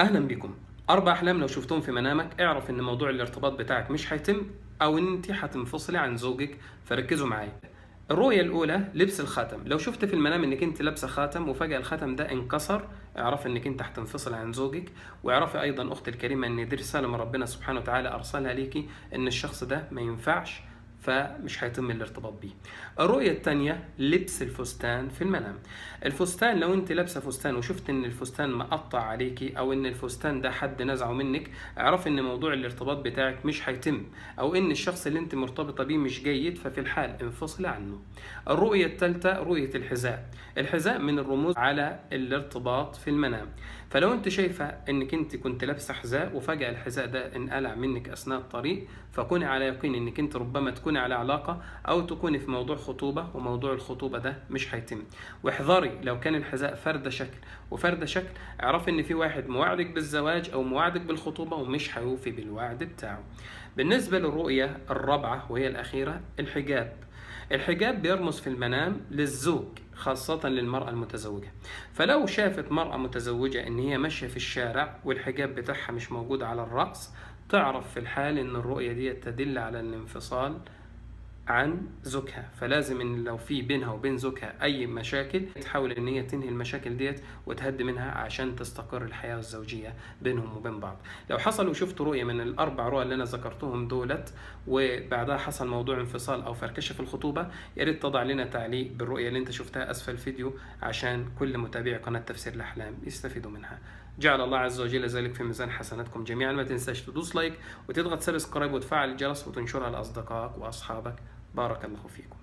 اهلا بكم. 4 احلام لو شفتهم في منامك اعرف ان موضوع الارتباط بتاعك مش هيتم، او ان انت هتنفصلي عن زوجك، فركزوا معايا. الرؤية الأولى لبس الخاتم. لو شفت في المنام إنك أنت لابسة خاتم وفجأة الخاتم ده انكسر، اعرف إنك أنت هتنفصل عن زوجك. واعرفي أيضا أختي الكريمة إن دي رسالة من ربنا سبحانه وتعالى أرسلها ليكي، إن الشخص ده ما ينفعش، فمش هيتم الارتباط بيه. الرؤية التانية لبس الفستان في المنام. الفستان، لو انت لابسه فستان وشفت ان الفستان مقطع عليكي او ان الفستان ده حد نزعه منك، اعرف ان موضوع الارتباط بتاعك مش هيتم، او ان الشخص اللي انت مرتبطه بيه مش جيد، ففي الحال انفصلي عنه. الرؤية الثالثة رؤية الحذاء. الحذاء من الرموز على الارتباط في المنام. فلو انت شايفه انك انت كنت لابسه حذاء وفجأة الحذاء ده انقلع منك اثناء الطريق، فكوني على يقين انك انت ربما تكوني على علاقة او تكوني في موضوع خطوبة، وموضوع الخطوبة ده مش هيتم. واحذري لو كان الحذاء فرد شكل وفرد شكل، اعرفي ان في واحد موعدك بالزواج او موعدك بالخطوبة ومش هيوفي بالوعد بتاعه. بالنسبة للرؤية الرابعة وهي الأخيرة، الحجاب. الحجاب بيرمز في المنام للزوج، خاصة للمرأة المتزوجة. فلو شافت مرأة متزوجة إن هي ماشية في الشارع والحجاب بتاعها مش موجود على الرأس، تعرف في الحال إن الرؤية دي تدل على الانفصال عن زوجها. فلازم ان لو في بينها وبين زوجها اي مشاكل، تحاول ان هي تنهي المشاكل ديت وتهدي منها عشان تستقر الحياة الزوجية بينهم وبين بعض. لو حصل وشفت رؤية من الاربع رؤى اللي انا ذكرتهم دولت وبعدها حصل موضوع انفصال او فركشة في الخطوبة، يا ريت تضع لنا تعليق بالرؤية اللي انت شفتها اسفل الفيديو عشان كل متابعي قناة تفسير الاحلام يستفيدوا منها. جعل الله عز وجل ذلك في ميزان حسناتكم جميعا. ما تنساش تدوس لايك وتضغط سبسكرايب وتفعل الجرس وتنشرها لاصدقائك واصحابك. بارك الله فيكم.